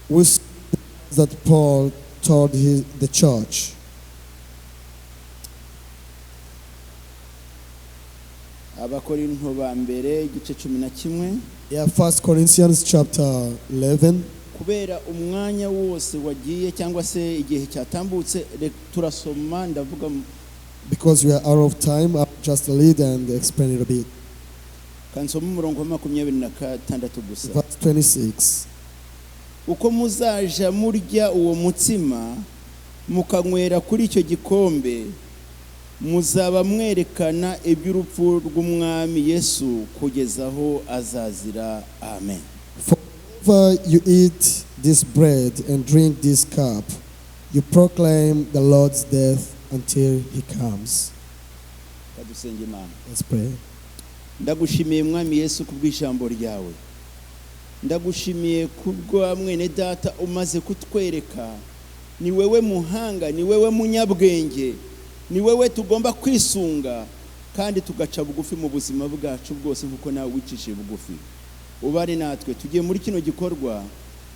we see that Paul told the church. Abakorinto ba mbere igice 11. Yeah, 1 Corinthians chapter 11. Kubera umwanya wose wagiye cyangwa se igihe cyatambutse turasoma ndavuga because we are out of time, I'll just lead and explain it a bit. kansoma umurongo wa 26 gusa. Verse 26. Uko muzaja murya uwo mutsima mukanywera kuri icyo gikombe muzaba mwerekana iby'urupfu rw'umwami Yesu kugeza aho azazira. Amen. For whenever you eat this bread and drink this cup, you proclaim the Lord's death until he comes. Kadusenge Imana. Let's pray. Ndagushimiye mwami Yesu kubw'ijambo ryawe. Ndagushimiye kubwo mwene data umaze kutwereka ni wewe muhanga, ni wewe munyabwenge, ni wewe tugomba kwisunga kandi tugaca bugufi mu buzima bwacu bwose nkuko nawe wicishije bugufi. Ubane natwe tugiye muri kino gikorwa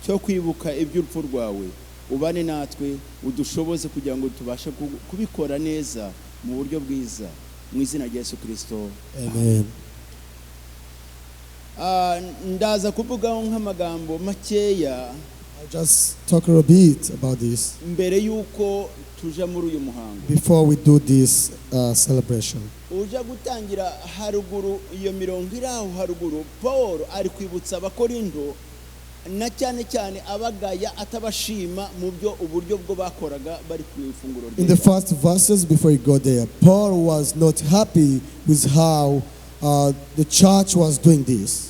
cyo kwibuka iby'urupfu rwawe. Ubane natwe udushoboze kugira ngo tubashe kubikora neza mu buryo bwiza mu izina rya Yesu Kristo. Amen. Ndaza kuvuga nk'amagambo makeya. I'll just talk a bit about this mbere yuko tuja muri uyu muhango. before we do this celebration. Uja gutangira haruguru iyo mirongo iraho haruguru, Paul ari kwibutsa abakorinto na cyane cyane abagaya atabashima mu byo uburyo bwo bakoraga bari ku ifunguro rye. In the first verses before you go there, Paul was not happy with how the church was doing this.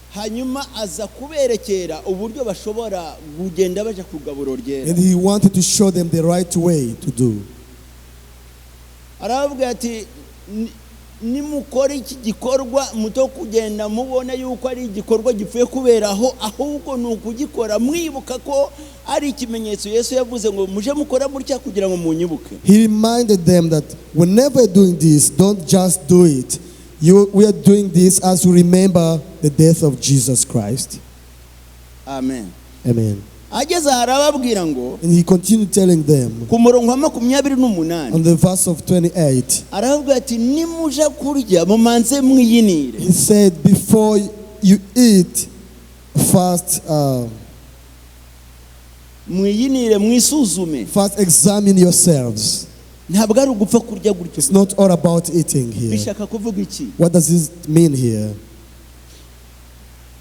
Hanyuma aza kuberekera uburyo bashobora kugenda baje kugaburo ryera. And he wanted to show them the right way to do. Aravuga ati nimukora iki gikorwa muto kugenda mubona yuko ari igikorwa gipfuye kuberaho, ahubwo nukugikora mwibuka ko ari ikimenyetso Yesu yavuze ngo muje mukora mutya kugira ngo munyibuke. He reminded them that whenever doing this, don't just do it. We are doing this as we remember the death of Jesus Christ. Amen. Amen. Ageze harababwira ngo, and he continued telling them ku murongo wa 28 on the verse of 28, aravuga ati nimuja kurya mumanze mwiyinire. he said, before you eat, first mwiyinire mwisuzume. first examine yourselves. Ntabwo ari ugupfa kurya gutyo. It's not all about eating here. Bishaka kuvuga iki? What does this mean here?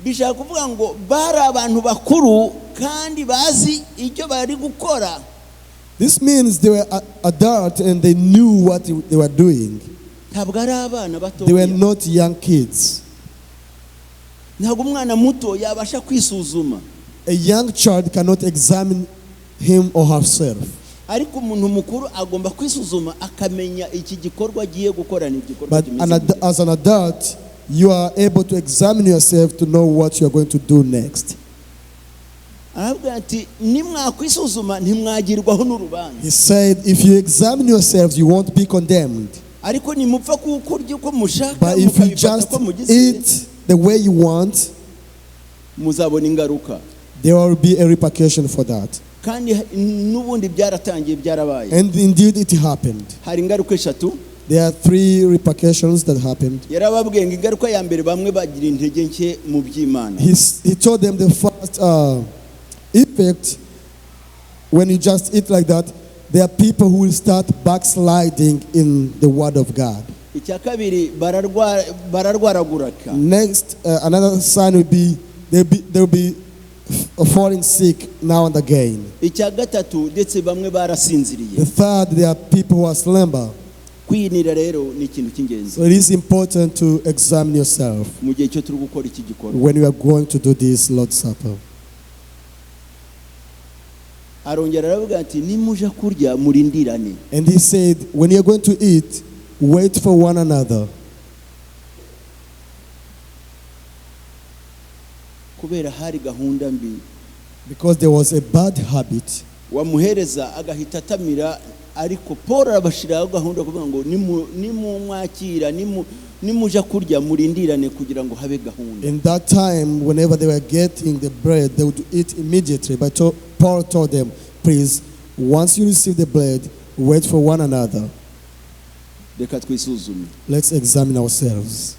Bishaka kuvuga ngo bari abantu bakuru kandi bazi icyo bari gukora. This means they were adult and they knew what they were doing. Ntabwo ari abana bato. They were not young kids. Ntabwo umwana muto yabasha kwisuzuma. A young child cannot examine him or herself. Ariko umuntu mukuru agomba kwisuzuma akamenya iki gikorwa agiye gukora ni igikorwa But as an adult, you are able to examine yourself to know what you are going to do next. Aravuga ati nimwakwisuzuma ntimwagirwaho n'urubanza. He said, if you examine yourselves, you won't be condemned. Ariko nimupfa kukurya uko mushaka, but if you just eat the way you want, muzabona ingaruka. There will be a repercussion for that. Kandi nubundi byaratangiye byarabaye. And indeed it happened. Hari ingaruka eshatu. There are 3 repercussions that happened. Yarababwiye ngo ingaruka ya mbere bamwe bagira intege nke mu by'Imana. He told them the first effect, when you just eat like that, there are people who will start backsliding in the word of God. Icya kabiri bararwaraguraka. Next, another sign will be they'll be falling sick now and again. Icya gatatu ndetse bamwe barasinziriye. The third, there are people who are slumber. Kwinira rero ni ikintu cy'ingenzi. So it is important to examine yourself mu gihe cyo turi gukora iki gikorwa. when you are going to do this Lord's Supper. Arongera aravuga ati nimuja kurya murindirane. And he said, when you are going to eat, wait for one another. Kubera hari gahunda mbi. Because there was a bad habit. Wamuhereza agahita atamira ariko Paul arabashiraho gahunda kuvuga ngo nimumwakira nimuja kurya murindirane kugira ngo habe gahunda. In that time, whenever they were getting the bread, they would eat immediately. But Paul told them, please, once you receive the bread, wait for one another. Reka twisuzume. Let's examine ourselves.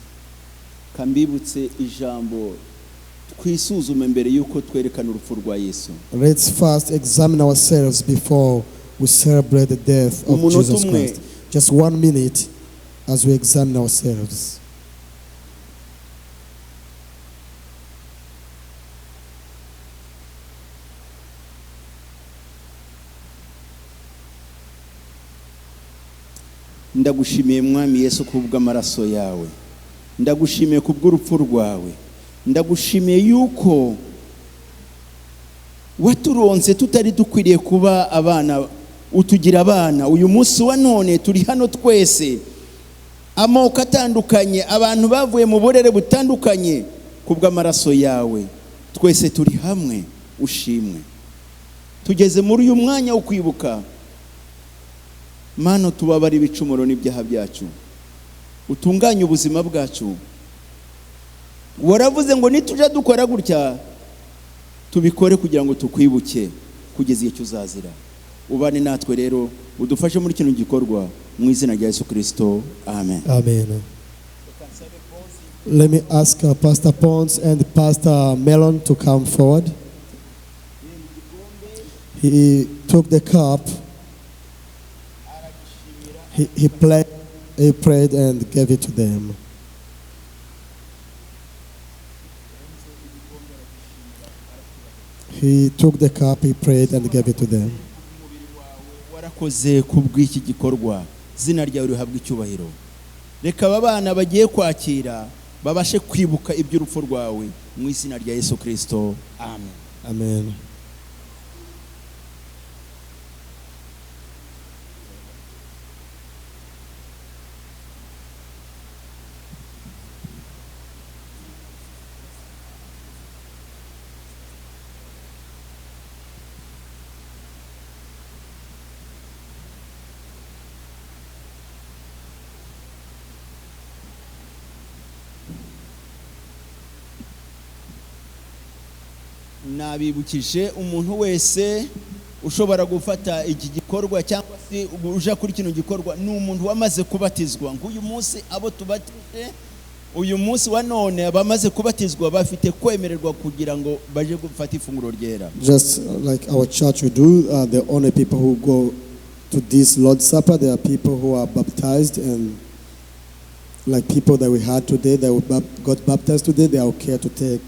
Kambibutse ijambo twisuzume mbere yuko twerekana urupfu rwa Yesu. Let's first examine ourselves before we celebrate the death of Jesus Christ. Just 1 minute as we examine ourselves. Ndagushimiye mwami Yesu kubw'amaraso yawe. Ndagushimiye kubw'urupfu rwawe. Ndagushimiye yuko waturonse tutari dukwiriye kuba abana, utugira abana. Uyu munsi wa none turi hano twese, amoko atandukanye, abantu bavuye mu burere butandukanye, kubw'amaraso yawe twese turi hamwe. Ushimwe. Tugeze muri uyu mwanya wo kwibuka. Mana, tubabara ibicumuro n'ibyaha byacu, utunganye ubuzima bwacu. Waravuze ngo nituja dukora gutya tubikore kugira ngo tukwibuke kugeza igihe cyuzazira. Ubane natwe rero, udufashe muri kino gikorwa mu izina rya Yesu Kristo. Amen. Amen. Let me ask Pastor Pons and Pastor Melon to come forward. He took the cup. He prayed and gave it to them. He took the cup, he prayed and gave it to them. Warakoze kubw'iki gikorwa, zina ryawe rihabwe icyubahiro. Reka abana bagiye kwakira babashe kwibuka iby'urupfu rwawe mu izina rya Yesu Kristo. Amen. Amen. Nabibukije umuntu wese ushobora gufata iki gikorwa cyangwa se uja kuri kino gikorwa ni umuntu wamaze kubatizwa. Nk'uyu munsi abo tubatije uyu munsi wa none abamaze kubatizwa bafite kwemererwa kugira ngo baje gufata ifunguro ryera. Just like our church we do, the only people who go to this Lord's Supper, there are people who are baptized, and like people that we had today that got baptized today, they are okay to take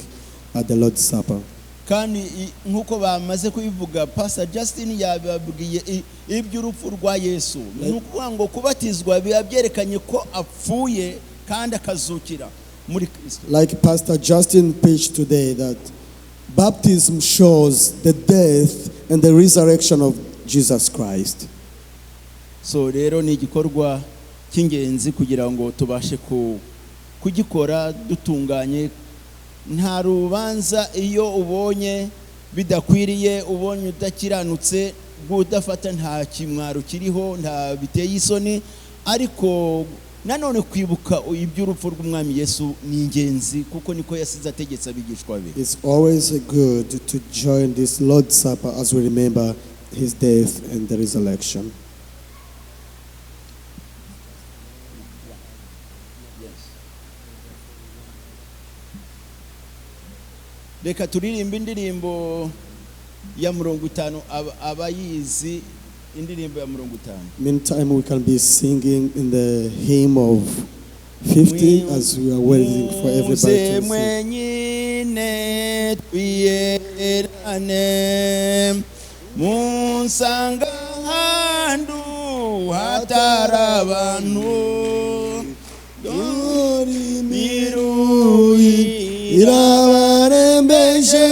the Lord's Supper. Kandi nkuko bamaze kubivuga, Pastor Justin yababwiye iby'urupfu rwa Yesu. Nuko ngo kubatizwa byerekanye ko apfuye kandi akazukira muri Kristo. Like Pastor Justin preached today, that baptism shows the death and the resurrection of Jesus Christ. So rero ni igikorwa cy'ingenzi kugira ngo tubashe kugikora dutunganye. Nta rubanza iyo ubonye bidakwiriye, ubonye udakiranutse, udafata nta kimwaro kiriho, nta biteye isoni. Ariko nanone kwibuka iby'urupfu rw'umwami Yesu ni ingenzi kuko niko yasize ategetse abigishwa be. It's always good to join this Lord's Supper as we remember his death and the resurrection. Reka turirimba indirimbo ya 50 abayizi, indirimbo ya 50. Meantime, we can be singing in the hymn of 50 as we are waiting for everybody to sing. Munsanga handu hatarabantu dori mirui irabarembeje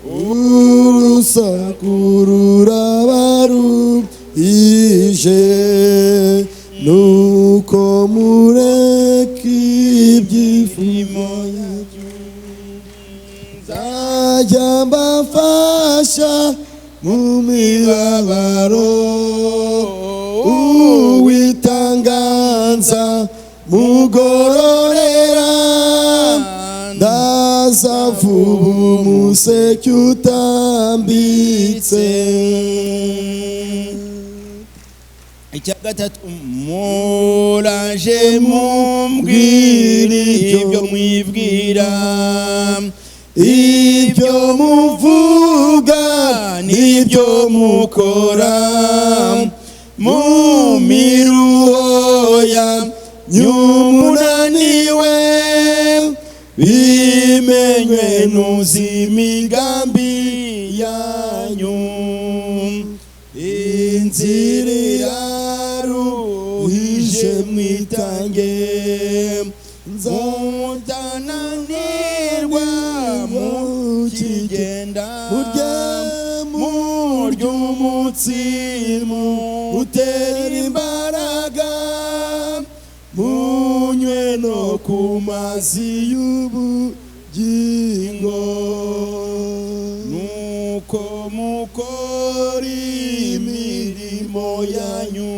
urusakurura baru ije nuko mureki ibyifimo nzajya mbafasha mu mibabaro vuba umuseke utambitse. icya gatatu muraje mumbwire ibyo mwibwira, ibyo muvuga n'ibyo mukora mu miruho yanyu munaniwe, bimenywe n'uzimigambi yanyu. Inzira iraruhije mwitange, mutananirwa mukigenda, murye umutsima utera imbaraga, munywe no ku mazi y'ubugingo, nuko mukora imirimo yanyu,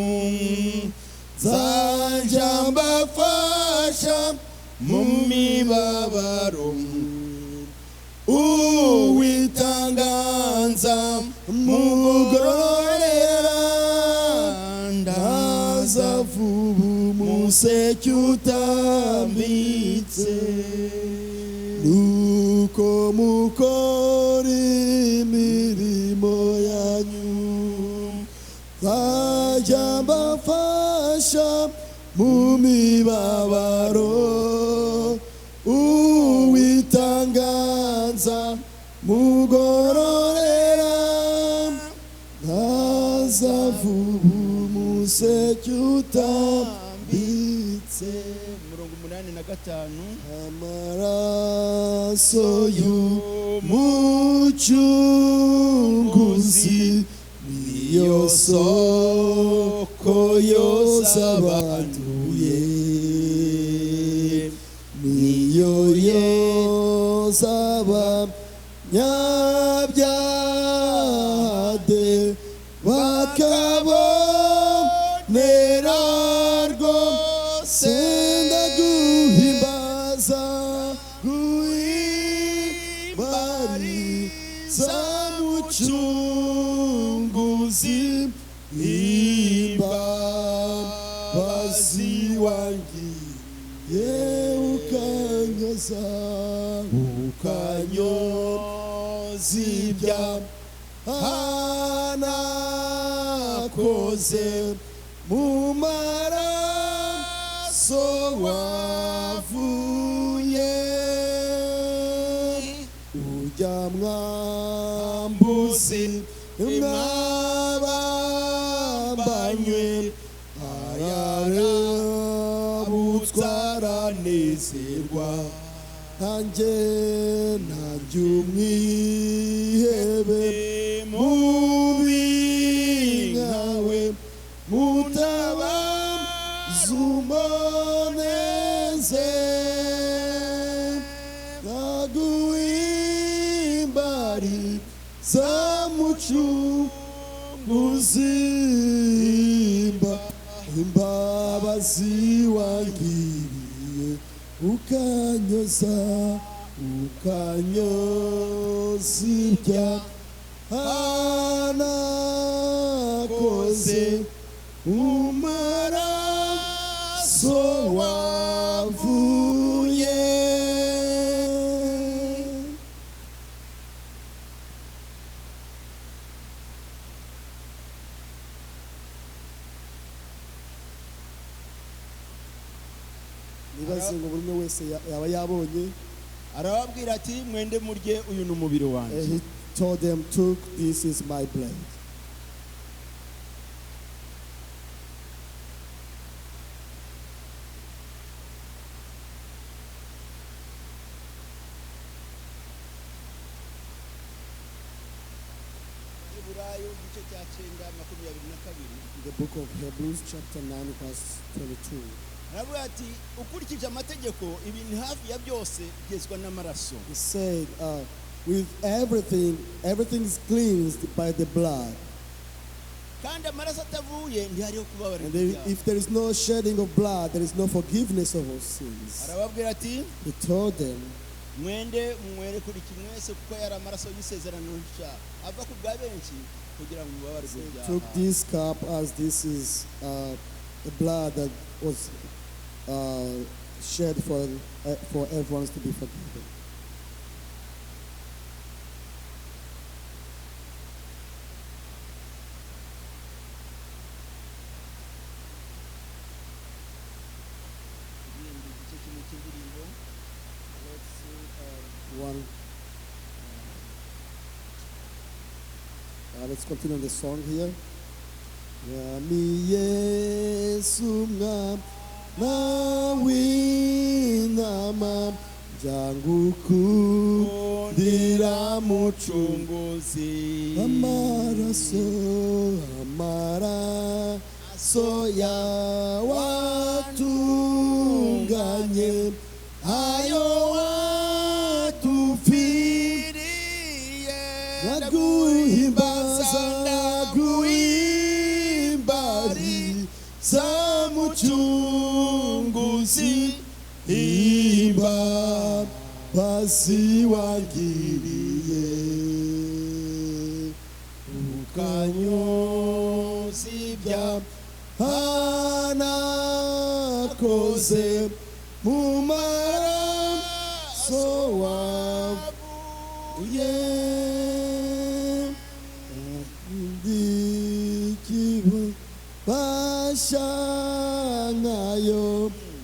nzajya mbafasha mu mibabaro, uwitanganza mugororera, ndaza vuba umuseke utambitse. Nuko mukora imirimo yanyu, nzajya mbafasha mu mibabaro, uwitanganza mugororera, ndaza vuba umuseke utambitse. 85 amaraso y'umucunguzi niyo soko yoza abanduye, niyo yoza abanyabyaha de bakabonera rwose. Ndaguhimbaza guhimbariza mucunguzi, imbabazi wangiye ukanyoza, ukanyoza ibyaha nakoze, mu maraso wavuye, ujya mwambuzi mwabambanywe, ararabutswa aranezerwa, nanjye umwihebe mubi nkawe, mutabazi umboneze. Naguhimbariza mucunguzi, imbabazi wangiriye, ukanyoza ibyaha nakoze, mu maraso wavuye. nibaze ngo buri umwe wese yaba yabonye. arababwira ati mwende murye, uyu ni umubiri wanjye. He told them, took, this is my blood. The book of Hebrews chapter 9 verse 22. aravuga ati ukurikije amategeko ibintu hafi ya byose byezwa n'amaraso. He said, with everything is cleansed by the blood. kandi amaraso atavuye ntihariho kubabarira And ibyaha. if there is no shedding of blood, there is no forgiveness of our sins. arababwira ati He told them, mwende mwere kuri kimwese kuko yari amaraso y'isezerano nshya ava ku bwa benshi kugira ngo mubabare ibyaha. Took this cup as this is the blood that was shed for everyone to be forgiven. Let's continue the song here. Yami Yesu na winama jangu kundira muchunguzi amaraso ya watunganye ayo watufiriye naguhimbari samuchunguzi imba basi wangiriye ukanyozi bya hanakoze mumaraso wavuye ndikibu bashangayo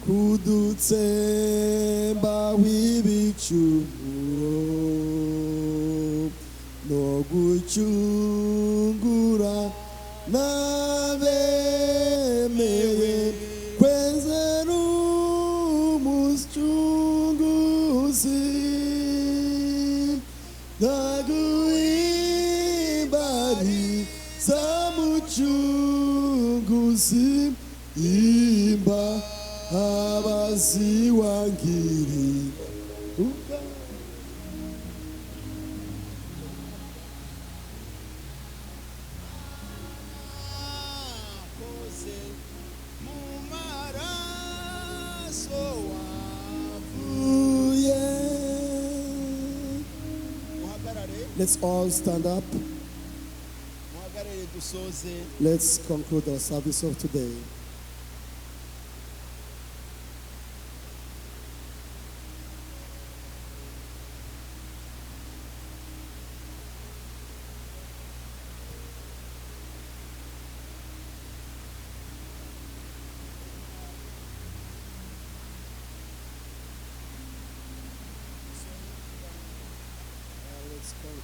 kudutsemba w'ibicumuro no gucungura nabemeye kwenzera umucunguzi naguhimbariza mucunguzi imba abazi wangiri Let's all stand up. Let's conclude our service of today.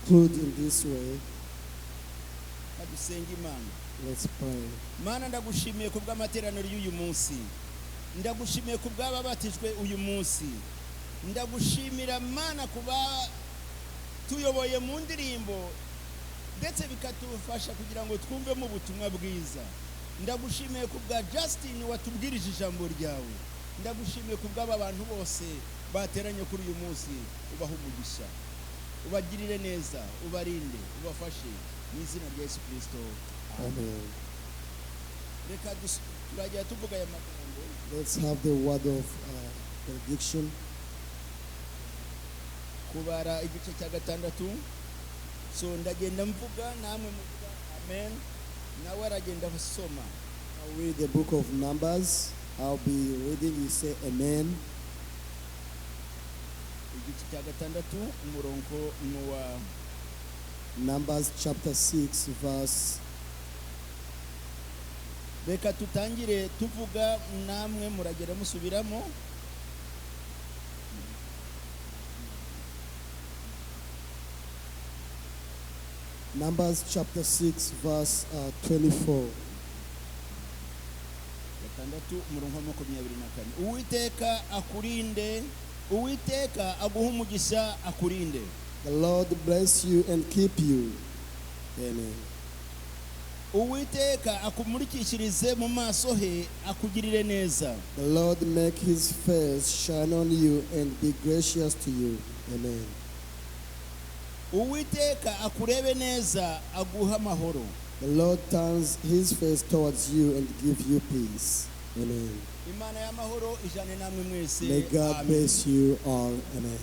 Conclude in this way. Let's pray. Mana ndagushimiye ku bw'amateraniro y'uyu munsi, ndagushimiye ku bw'ababatijwe uyu munsi, ndagushimira Mana kuba tuyoboye mu ndirimbo ndetse bikatufasha kugira ngo twumvemo ubutumwa bwiza. Ndagushimiye ku bwa Justin watubwirije ijambo ryawe, ndagushimiye ku bw'aba bantu bose bateranye kuri uyu munsi, ubaha umugisha, ubagirire neza, ubarinde, ubafashe mu izina rya Yesu Kristo. Amen. Let's have the word of benediction. Kubara igice cya gatandatu, so ndagenda mvuga namwe muvuga amen, nawe aragenda basoma. I'll read the book of Numbers. I'll be reading, you say amen. Igice cya gatandatu umurongo nuwa Numbers chapter 6 verse. Reka tutangire tuvuga namwe muragera musubiramo. Numbers chapter 6 verse 24. Gatandatu umurongo wa 24. Uwiteka akurinde, Uwiteka aguha umugisha akurinde. The Lord bless you and keep you. Amen. Uwiteka akumurikishirize mu maso he akugirire neza. The Lord make his face shine on you and be gracious to you. Amen. Uwiteka akurebe neza aguha amahoro. The Lord turns his face towards you and give you peace. Amen. Imana y'amahoro ijane namwe mwese. May God bless you all. Amen.